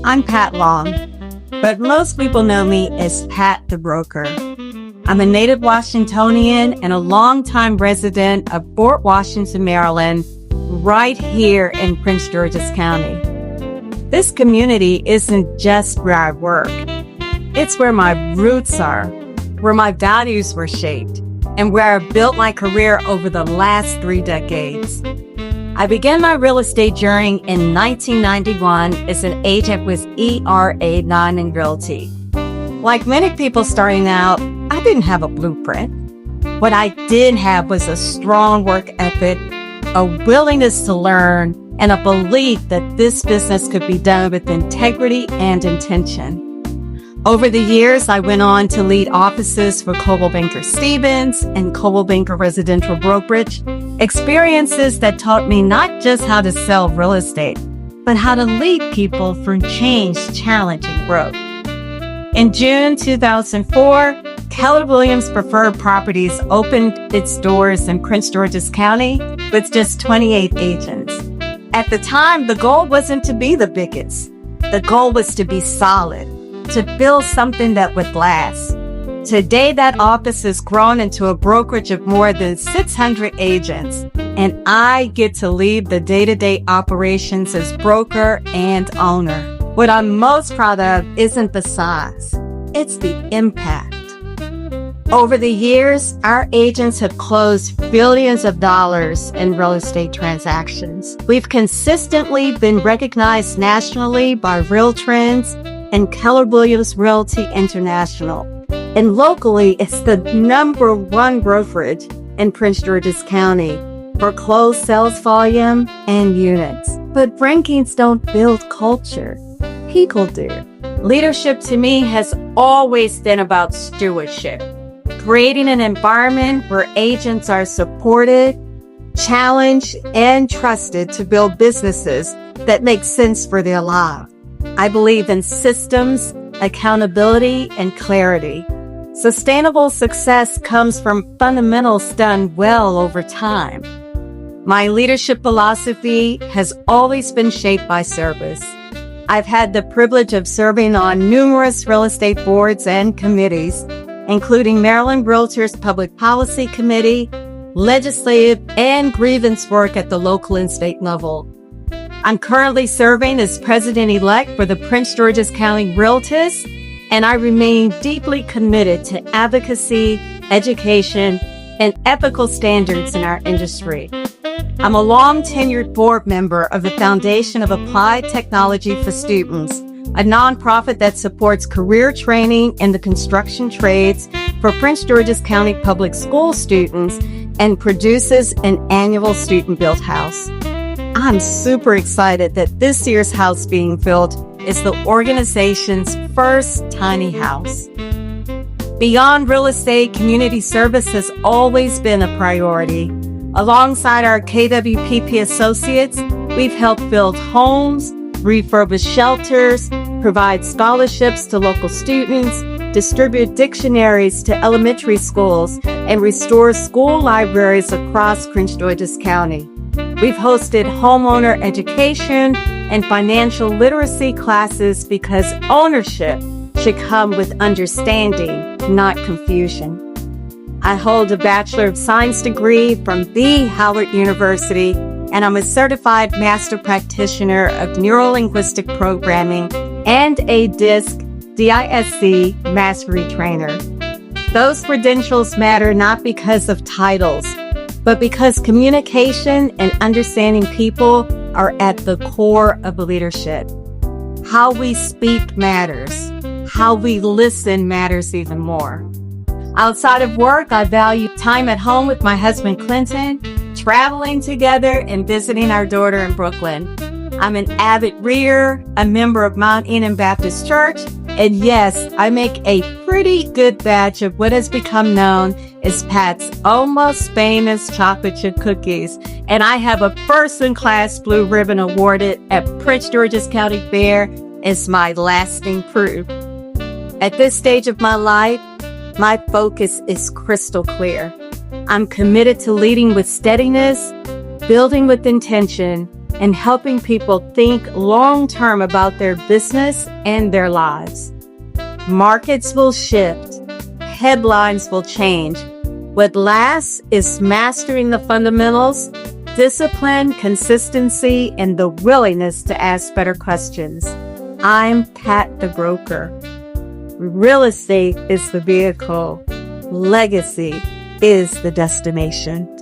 I'm Pat Long, but most people know me as Pat the Broker. I'm a native Washingtonian and a longtime resident of Fort Washington, Maryland, right here in Prince George's County. This community isn't just where I work. It's where my roots are, where my values were shaped, and where I built my career over the last 3 decades. I began my real estate journey in 1991 as an agent with ERA Nine & Realty. Like many people starting out, I didn't have a blueprint. What I did have was a strong work ethic, a willingness to learn, and a belief that this business could be done with integrity and intention. Over the years, I went on to lead offices for Coldwell Banker Stephens and Coldwell Banker Residential Brokerage, experiences that taught me not just how to sell real estate, but how to lead people through change, challenge, and growth. In June 2004, Keller Williams Preferred Properties opened its doors in Prince George's County with just 28 agents. At the time, the goal wasn't to be the biggest. The goal was to be solid, to build something that would last. Today, that office has grown into a brokerage of more than 600 agents, and I get to lead the day-to-day operations as broker and owner. What I'm most proud of isn't the size, it's the impact. Over the years, our agents have closed billions of dollars in real estate transactions. We've consistently been recognized nationally by RealTrends and Keller Williams Realty International. And locally, it's the #1 brokerage in Prince George's County for closed sales volume and units. But rankings don't build culture. People do. Leadership to me has always been about stewardship, creating an environment where agents are supported, challenged, and trusted to build businesses that make sense for their lives. I believe in systems, accountability, and clarity. Sustainable success comes from fundamentals done well over time. My leadership philosophy has always been shaped by service. I've had the privilege of serving on numerous real estate boards and committees, including Maryland Realtors Public Policy Committee, legislative, and grievance work at the local and state level. I'm currently serving as president-elect for the Prince George's County Realtors, and I remain deeply committed to advocacy, education, and ethical standards in our industry. I'm a long-tenured board member of the Foundation of Applied Technology for Students, a nonprofit that supports career training in the construction trades for Prince George's County public school students and produces an annual student-built house. I'm super excited that this year's house being built is the organization's first tiny house. Beyond real estate, community service has always been a priority. Alongside our KWPP associates, we've helped build homes, refurbish shelters, provide scholarships to local students, distribute dictionaries to elementary schools, and restore school libraries across Prince George's County. We've hosted homeowner education and financial literacy classes because ownership should come with understanding, not confusion. I hold a Bachelor of Science degree from the Howard University, and I'm a certified master practitioner of neuro-linguistic programming and a DISC mastery trainer. Those credentials matter not because of titles, but because communication and understanding people are at the core of leadership. How we speak matters. How we listen matters even more. Outside of work, I value time at home with my husband, Clinton, traveling together and visiting our daughter in Brooklyn. I'm an avid reader, a member of Mount Eden Baptist Church, and yes, I make a pretty good batch of what has become known as Pat's almost famous chocolate chip cookies, and I have a first-in-class blue ribbon awarded at Prince George's County Fair as my lasting proof. At this stage of my life, my focus is crystal clear. I'm committed to leading with steadiness, building with intention, and helping people think long-term about their business and their lives. Markets will shift. Headlines will change. What lasts is mastering the fundamentals, discipline, consistency, and the willingness to ask better questions. I'm Pat the Broker. Real estate is the vehicle. Legacy is the destination.